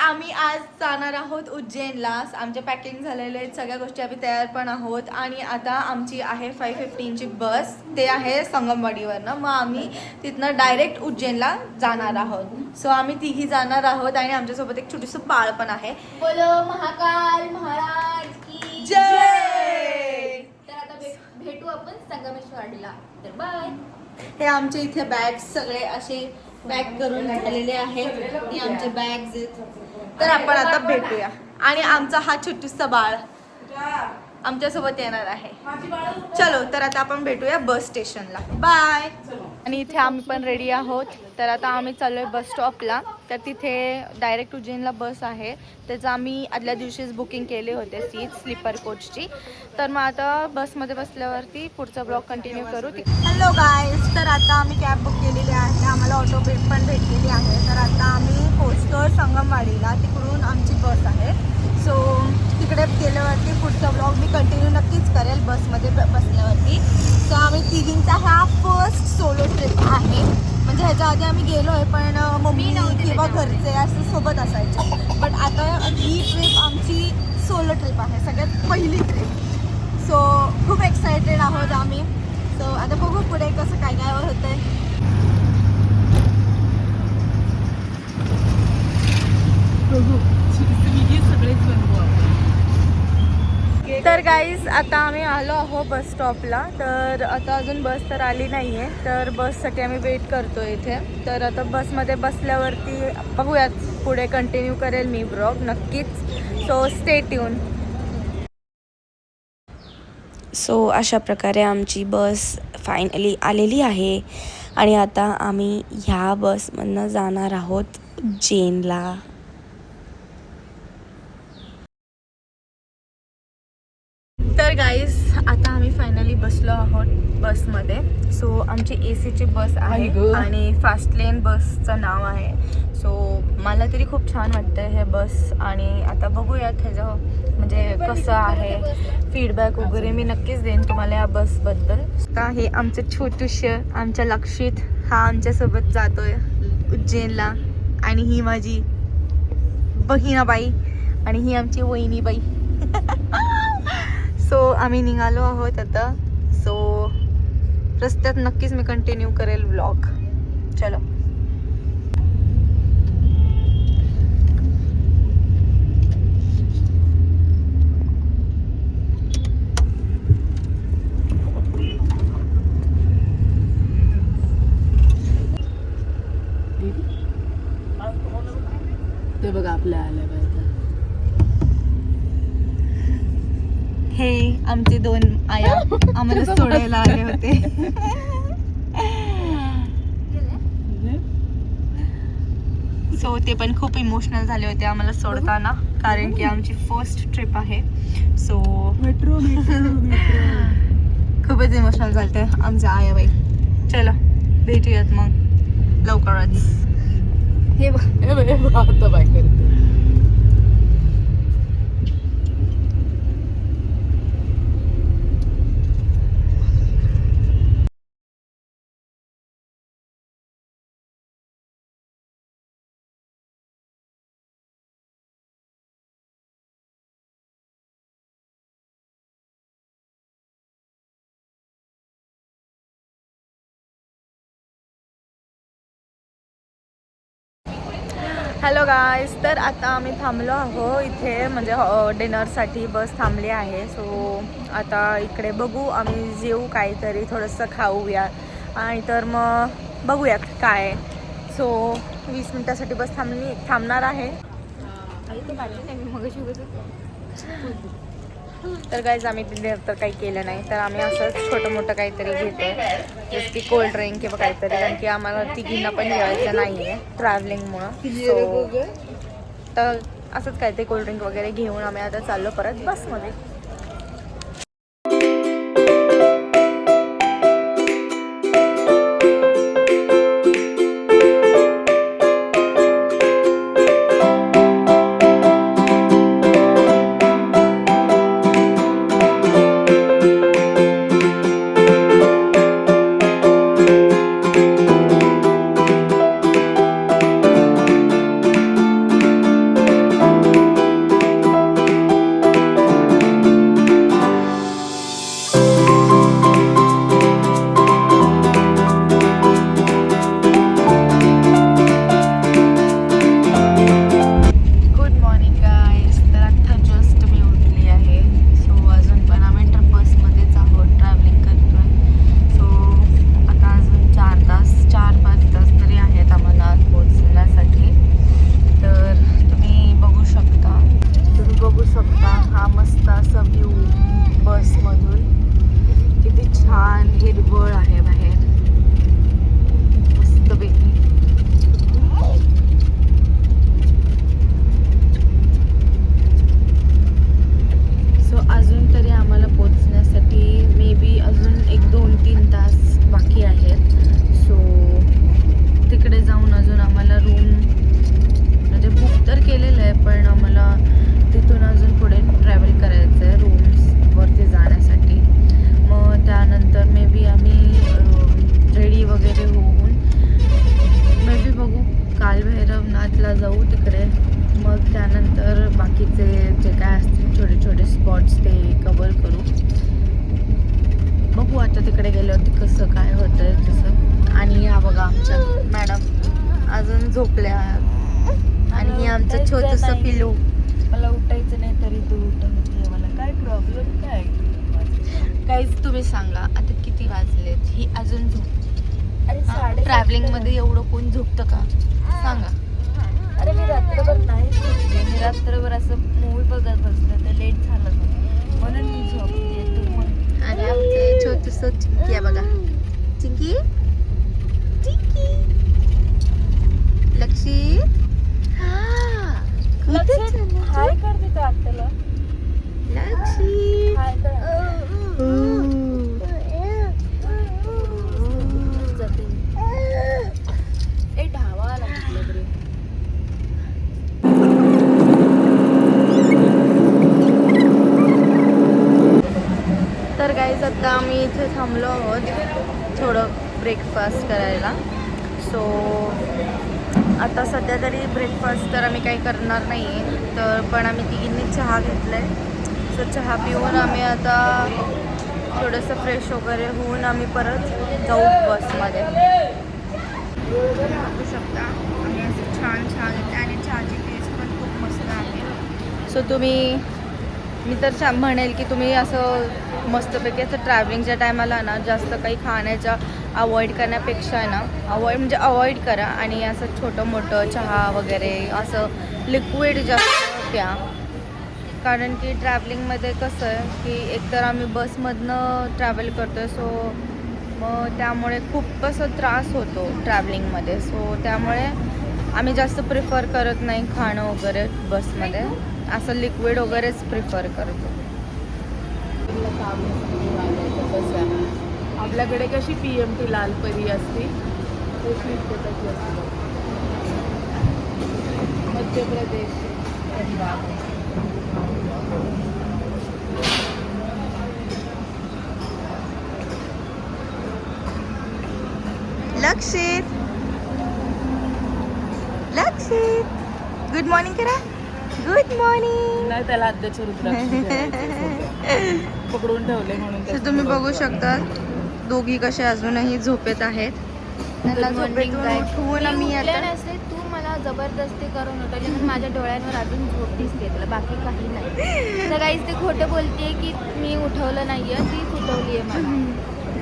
आम्ही आज जाणार आहोत उज्जैनला. आमचे पॅकिंग झालेले आहेत, सगळ्या गोष्टी आम्ही तयार पण आहोत. आणि आता आमची आहे 5:15ची बस. ते आहे संगमवाडीवरनं. मग आम्ही तिथनं डायरेक्ट उज्जैनला जाणार आहोत. सो आम्ही तिघी जाणार आहोत आणि आमच्यासोबत एक छोटंसं बाळ पण आहे. बोलो महाकाल महाराज की जय. तर आता भेटू आपण संगमेश्वरला. तर बाय. हे आमचे इथे बॅग्स सगळे असे पॅक करून झालेले आहेत. हे आमचे बॅग्स आहेत. तर आपण आता भेटूया. आणि आमचा हा छोटूसा बाळ आमच्यासोबत येणार आहे. चलो तर आता आपण भेटूया बस स्टेशनला. बाय. आणि इथे आम्ही पण रेडी आहोत. तर आता आम्ही चाललोय बस स्टॉपला. तर तिथे डायरेक्ट उज्जैनला बस आहे. त्याचं आम्ही आदल्या दिवशीच बुकिंग केले होते सीट स्लीपर कोचची. तर मग आता बसमध्ये बसल्यावरती पुढचा ब्लॉग कंटिन्यू करू. हॅलो गाईज, तर आता आम्ही कॅब बुक केलेली आहे. आम्हाला ऑटो पण भेटलेली आहे. तर आता आम्ही पोहोचतोय संगमवाडीला. तिकडून आमची बस आहे. सो तिकडे गेल्यावरती पुढचा ब्लॉग मी कंटिन्यू नक्कीच करेल बसमध्ये बसल्यावरती. सो आम्ही तिघींचा हा फर्स्ट सोलो ट्रिप आहे. म्हणजे ह्याच्या आधी आम्ही गेलो आहे पण मम्मी किंवा घरचे असं सोबत असायचे. बट आता ही ट्रिप आमची सोलो ट्रिप आहे, सगळ्यात पहिली ट्रिप. सो खूप एक्सायटेड आहोत आम्ही. सो आता बघू पुढे कसं काय काय होतंय. तर गाईज आता आम्ही आलो आहो बस स्टॉपला. तर आता अजून बस तर आली नाही आहे. तर बससाठी आम्ही वेट करतो इथे. तर आता बसमध्ये बसल्यावरती बघूयात पुढे कंटिन्यू करेल मी ब्लॉग नक्कीच. So stay tune. सो अशा प्रकारे आमची बस फायनली आलेली आहे. आणि आता आम्ही ह्या बसमधनं जाणार आहोत उज्जैनला. तर गाईज आता आम्ही फायनली बसलो आहोत बसमध्ये. सो आमची AC ची बस आहे आणि फास्ट लेन बसचं नाव आहे. सो मला तरी खूप छान वाटतं हे बस. आणि आता बघूयात ह्याचं म्हणजे कसं आहे फीडबॅक वगैरे मी नक्कीच देईन तुम्हाला या बसबद्दल. आता हे आमचं छोटूशं आमच्या लक्षित हा आमच्यासोबत जातोय उज्जैनला. आणि ही माझी बहिणाबाई आणि ही आमची वहिनीबाई. सो आम्ही निघालो आहोत आता. सो रस्त्यात नक्कीच मी कंटिन्यू करेल व्लॉग. चलो. ते बघा आपल्या आल्या पाहिजे. हे आमचे दोन आया आम्हाला सोडायला आले होते. सो ते पण खूप इमोशनल झाले होते आम्हाला सोडताना. कारण की आमची फर्स्ट ट्रिप आहे. सो मेट्रो खूपच इमोशनल झाले आमच्या आयाबाई. चलो भेटूयात मग लवकरच. हे बघ आता बाय करते. हॅलो गाईज, तर आता आम्ही थांबलो आहो इथे म्हणजे डिनरसाठी बस थांबली आहे. सो आता इकडे बघू आम्ही जेऊ काहीतरी थोडंसं खाऊया आणि तर मग बघूयात काय. सो 20 मिनटासाठी बस थांबणार आहे. तर गाईज आम्ही डिनर तर काही केलं नाही. तर आम्ही असं छोटं मोठं काहीतरी घेतो जसं की कोल्ड ड्रिंक किंवा काहीतरी. कारण की आम्हाला तिघींना पण जेवायचं नाही आहे ट्रॅव्हलिंगमुळं. सो तर असंच काहीतरी कोल्ड ड्रिंक वगैरे घेऊन आम्ही आता चाललो परत बसमध्ये. स्पॉटला जाऊ तिकडे, मग त्यानंतर बाकीचे जे काय असतील छोटे छोटे स्पॉट्स ते कवर करू. बघू आता तिकडे गेल्यावरती कसं काय होतंय तसं. आणि या बघा आमच्या मॅडम अजून झोपल्या आणि हे आमचं छोटंसं पिलू. मला उठायचं नाही तरी तू उठवते. मला काय प्रॉब्लेम काय? काहीच तुम्ही सांगा आता किती वाजलेत. ही अजून झोप. ट्रॅव्हलिंग मध्ये एवढं कोण झोपतं का सांगा? अरे मी रात्रभर नाही झोपले. मी रात्रभर असं मूवी बघत बसलं तर लेट झालं म्हणून मी झोपले. आणि आमचं छोटस चिंकी आहे बघा. चिंकी चिंकी लक्षी हाय करते का आत्याला? लक्षी हाय कर. ए ढावा आला म्हटलं तरी. तर गाईज आता आम्ही इथे थांबलो आहोत थोडं ब्रेकफास्ट करायला. सो आता सध्या तरी ब्रेकफास्ट तर आम्ही काही करणार नाही आहे, तर पण आम्ही तिघींनी चहा घेतला आहे. सो चहा पिऊन आम्ही आता थोडंसं फ्रेश वगैरे होऊन आम्ही परत जाऊ बसमध्ये. बघू शकता आम्ही असं छान चहा घेतला आणि चहाची टेस्ट पण खूप मस्त आहे. सो मी तर म्हणेल की तुम्ही असं मस्तपैकी असं ट्रॅव्हलिंगच्या टायमाला ना जास्त काही खाण्याच्या अवॉइड करण्यापेक्षा आहे ना अवॉइड करा आणि असं छोटं मोठं चहा वगैरे असं लिक्विड जास्त प्या. कारण की ट्रॅव्हलिंगमध्ये कसं आहे की एकतर आम्ही बसमधनं ट्रॅव्हल करतो सो मग त्यामुळे खूप असं त्रास होतो ट्रॅव्हलिंगमध्ये. सो त्यामुळे आम्ही जास्त प्रिफर करत नाही खाणं वगैरे बसमध्ये. असं लिक्विड वगैरेच प्रिफर करतो. आपल्याकडे कशी PMT लालपरी असते तशी त्याची असते. मध्य प्रदेश पंजाब. लक्षित गुड मॉर्निंग करा. Good morning. नाही त्याला अध्यक्ष रुद्राक्ष पकडून ठेवले म्हणून तर तुम्ही बघू शकता दोघी कसे अजूनही झोपेत आहेत. त्यांना झोपेतून उठवून आम्ही आता नसते तू मला जबरदस्ती करून उठवली पण माझ्या डोळ्यांवर अजून झोप दिसते तुला, बाकी काही नाही. तर काहीच ते खोटं बोलते की मी उठवलं नाहीये, तीच उठवली आहे मला.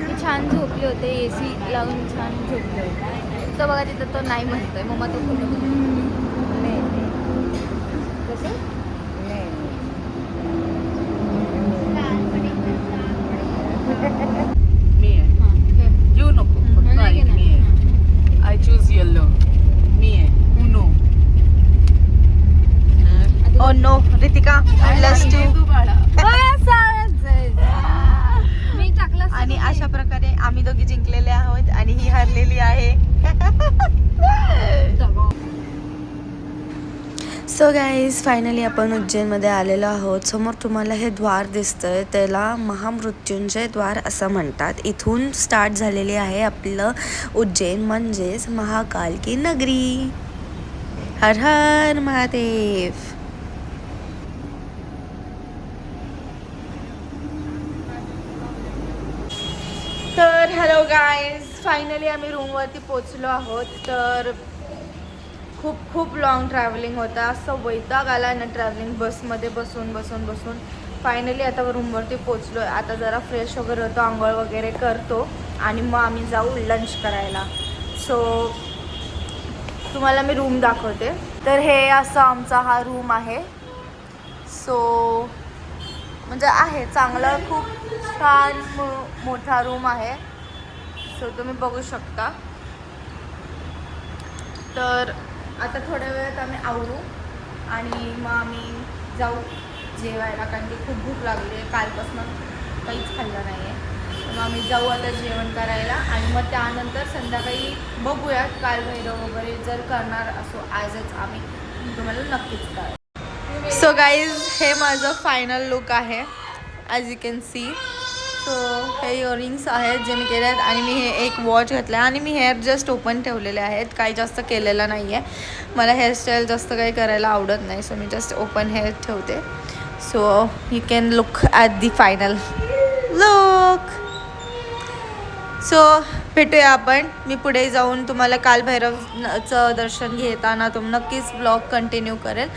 मी छान झोपले होते, AC लावून छान झोपले होते. तर बघा तिथं तो नाही म्हणतोय मम्मा तो खोटं बोलतो. कसं मी आहे. घेऊ नको फक्त ऐक, मी आहे. I choose yellow. मी आहे. उनो. ओ नो रितिका तू बाळा. मी टाकला. आणि अशा प्रकारे आम्ही दोघी जिंकलेले आहोत आणि ही हरलेली आहे. सो गाईज फायनली आपण उज्जैनमध्ये आलेलो आहोत. समोर तुम्हाला हे द्वार दिसतंय त्याला महामृत्युंजय द्वार असं म्हणतात. इथून स्टार्ट झालेली आहे आपलं उज्जैन म्हणजेच महाकाल की नगरी. हर हर महादेव. तर हॅलो गाईज फायनली आम्ही रूमवरती पोचलो आहोत. तर खूप लॉंग ट्रॅव्हलिंग होता. असं वैताग आला ना ट्रॅव्हलिंग बसमध्ये बसून फायनली आता रूमवरती पोचलो आहे. आता जरा फ्रेश वगैरे होतो, आंघोळ वगैरे करतो आणि मग आम्ही जाऊ लंच करायला. सो तुम्हाला मी रूम दाखवते. तर हे असं आमचा हा रूम आहे. सो म्हणजे आहे चांगला, खूप छान मोठा रूम आहे. सो तुम्ही बघू शकता. तर आता थोड्या वेळात आम्ही आवरू आणि मग आम्ही जाऊ जेवायला, कारण की खूप भूक लागली आहे. कालपासून काहीच खाल्लं नाही आहे. मग आम्ही जाऊ आता जेवण करायला आणि मग त्यानंतर संध्याकाळी बघूयात कालभैरव वगैरे जर करणार असो आजच आम्ही तुम्हाला नक्कीच कळेल. सो गाईज हे माझं फायनल लुक आहे as you can see. So हे इयरिंग्स आहेत जे मी केले आहेत आणि मी हे एक वॉच घातलं आहे आणि मी हेअर जस्ट ओपन ठेवलेले आहेत, काही जास्त केलेलं नाही आहे. मला हेअरस्टाईल जास्त काही करायला आवडत नाही, सो मी जस्ट ओपन हेअर ठेवते. So you can look at the final look. So भेटूया आपण. मी पुढे जाऊन तुम्हाला कालभैरवचं दर्शन घेताना नक्कीच ब्लॉग कंटिन्यू करेल.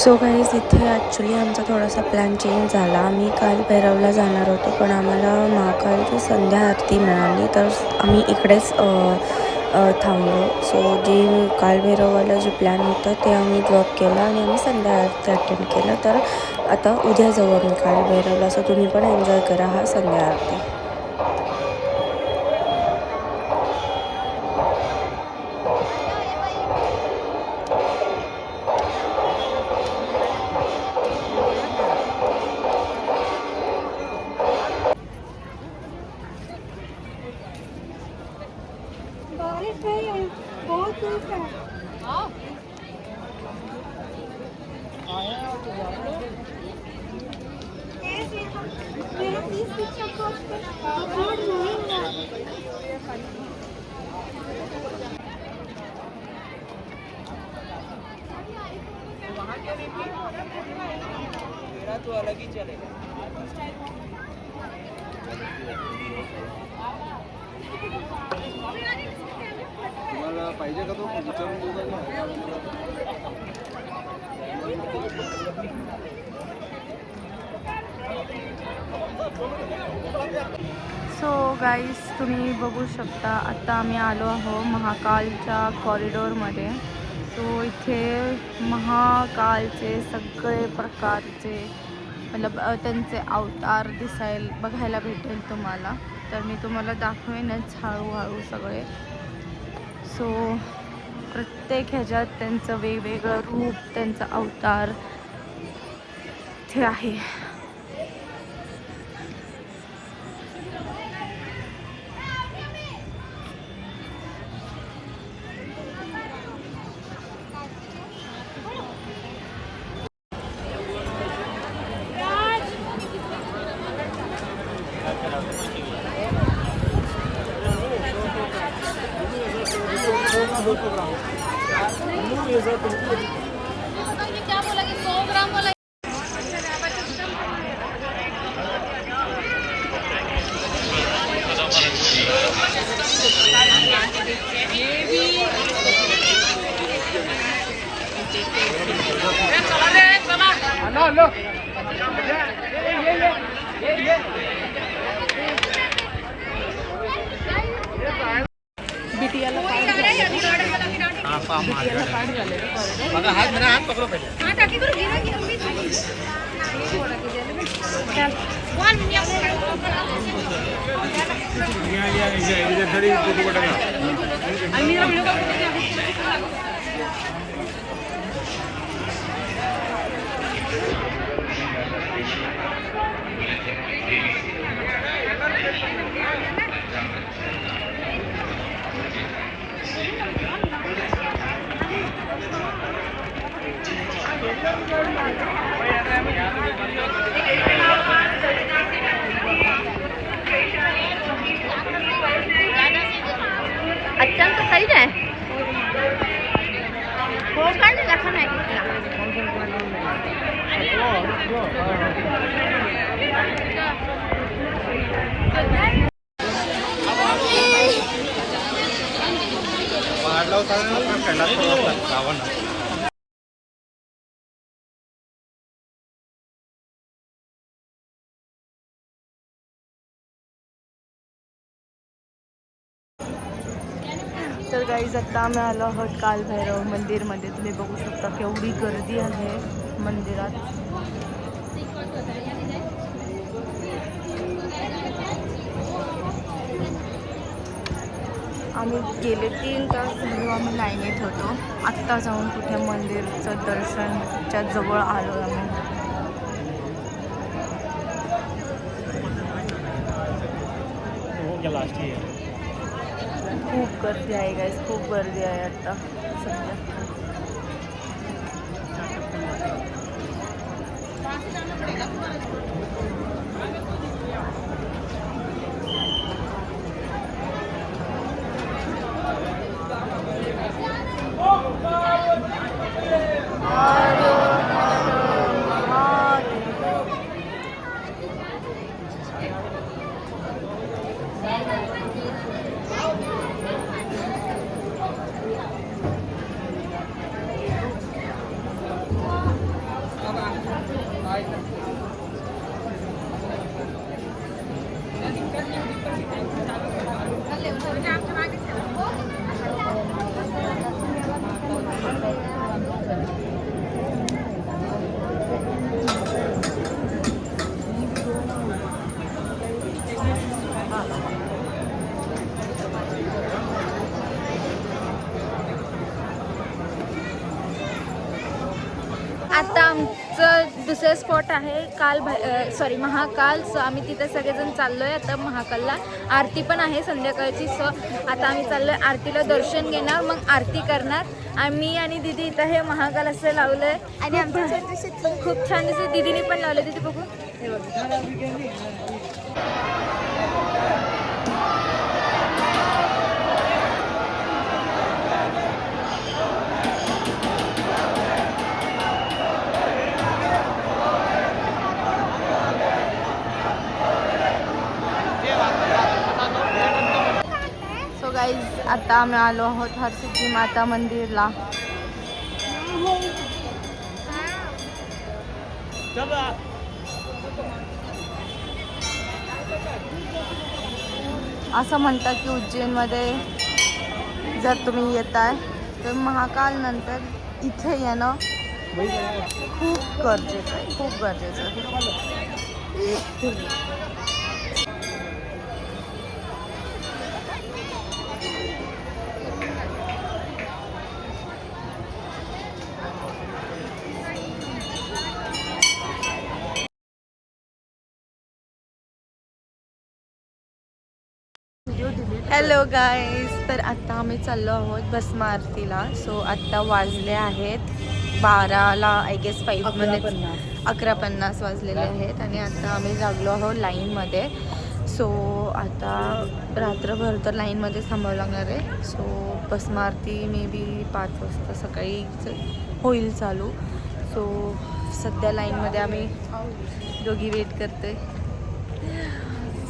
सो गाईज इथे ॲक्च्युली आमचा थोडासा प्लॅन चेंज झाला. आम्ही कालभैरवला जाणार होतो, पण आम्हाला महाकालची संध्या आरती मिळाली, तर आम्ही इकडेच थांबलो. सो जे कालभैरववाला जे प्लॅन होतं ते आम्ही ड्रॉप केलं आणि आम्ही संध्या आरती अटेंड केलं. तर आता उद्या जाऊ आम्ही कालभैरवला. सो तुम्ही पण एन्जॉय करा हा संध्या आरती. तो अलग ही चलेगा. तुम्हाला पाहिजे का तो विचारून देऊ का? सो गाईज तुम्ही बघू शकता आता आम्ही आलो आहो महाकालच्या कॉरिडॉरमध्ये. सो इथे महाकालचे सगळे प्रकारचे मतलब त्यांचे अवतार बघायला भेटेल तुम्हाला. तर मी तुम्हाला दाखवेनच हळूहळू सगळे. सो प्रत्येक ह्याच्यात त्यांचं वेगवेगळं रूप, त्यांचा अवतार इथे आहे. अत्यंत सही है तर गाईज आता आम्ही आलो आहोत कालभैरव मंदिरमध्ये. तुम्ही बघू शकता केवढी गर्दी आहे मंदिरात. आम्ही गेले 3 तास झालो आम्ही लाईनीत होतो. आत्ता जाऊन कुठे मंदिरचं दर्शनच्या जवळ आलो आम्ही. लास्ट ही है. खूप गर्दी आहे गाईस, खूप गर्दी आहे आता सध्या. आता आमचं दुसरं स्पॉट आहे सॉरी महाकाल. सो आम्ही तिथे सगळेजण चाललो आहे आता महाकालला. आरती पण आहे संध्याकाळची. सो आता आम्ही चाललो आहे आरतीला दर्शन घेणार, मग आरती करणार. आम्ही आणि दीदी इथं हे महाकाल असं लावलं आहे आणि आमच्या खूप छान दिसते. दीदीने पण लावलं. दीदी बघू, हे बघ. गाईज आता आम्ही आलो आहोत हरसिद्धी माता मंदिरला. असं म्हणतात की उज्जैनमध्ये जर तुम्ही येताय तर महाकाल नंतर इथे येणं खूप गरजेचं आहे, खूप गरजेचं आहे. हॅलो गाईज, तर आता आम्ही चाललो आहोत भस्म आरतीला. सो आत्ता वाजले आहेत 12ला, आय गेस 11:50 वाजलेले आहेत आणि आता आम्ही लागलो आहोत लाईनमध्ये. सो आता रात्रभर तर लाईनमध्ये थांबावं लागणार आहे. सो भस्म आरती मे बी 5 वाजता सकाळी होईल चालू. सो सध्या लाईनमध्ये आम्ही दोघी वेट करतोय.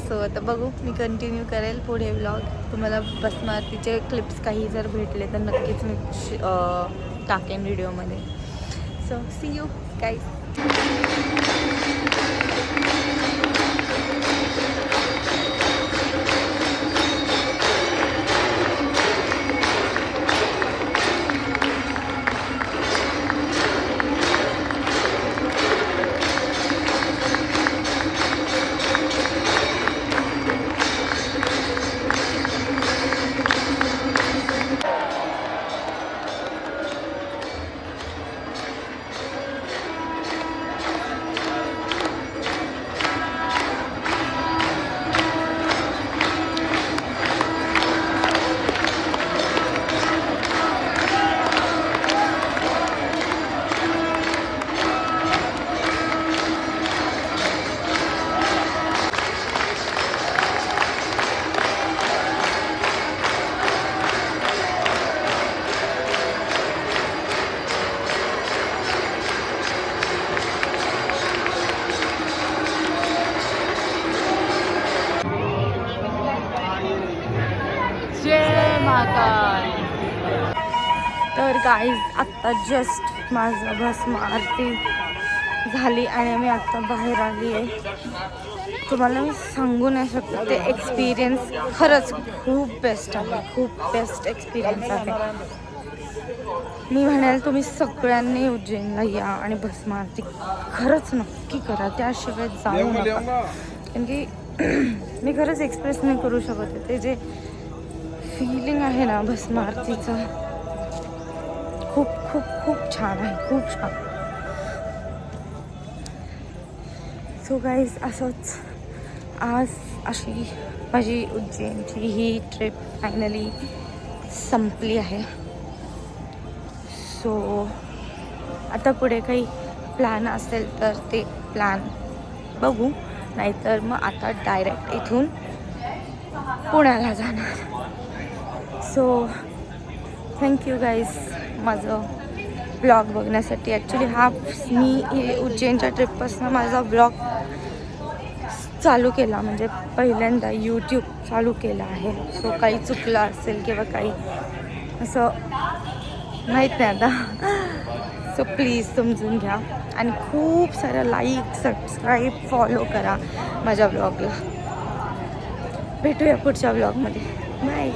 सो आता बघू, मी कंटिन्यू करेल पुढे व्लॉग. तुम्हाला भस्म आरतीचे क्लिप्स काही जर भेटले तर नक्कीच मी टाकेन व्हिडिओमध्ये. So see you guys. तर गाईज आत्ता जस्ट माझं भस्म आरती झाली आणि मी आत्ता बाहेर आली आहे. तुम्हाला मी सांगू नाही शकत, ते एक्सपिरियन्स खरंच खूप बेस्ट आहे, खूप बेस्ट एक्सपिरियन्स आहे. मी म्हणेल तुम्ही सगळ्यांनी उज्जैनला या आणि भस्म आरती खरंच नक्की करा, त्याशिवाय जाऊ नका. कारण की मी खरंच एक्सप्रेस नाही करू शकत. ते जे फीलिंग आहे ना भस्म आरतीचं, खूप खूप खूप छान आहे, खूप छान. सो गाईज असंच आज अशी माझी उज्जैनची ही ट्रिप फायनली संपली आहे. सो आता पुढे काही प्लॅन असेल तर ते प्लॅन बघू, नाहीतर मग आता डायरेक्ट इथून पुण्याला जाणार. सो थँक्यू गाईज माझं ब्लॉग बघण्यासाठी. ॲक्च्युली हा मी उज्जैनच्या ट्रिपपासून माझा ब्लॉग चालू केला, म्हणजे पहिल्यांदा यूट्यूब चालू केला आहे. सो काही चुकलं असेल किंवा काही असं माहीत नाही आता. सो प्लीज समजून घ्या आणि खूप सारं लाईक, सबस्क्राईब, फॉलो करा माझ्या ब्लॉगला. भेटूया पुढच्या ब्लॉगमध्ये. बाय.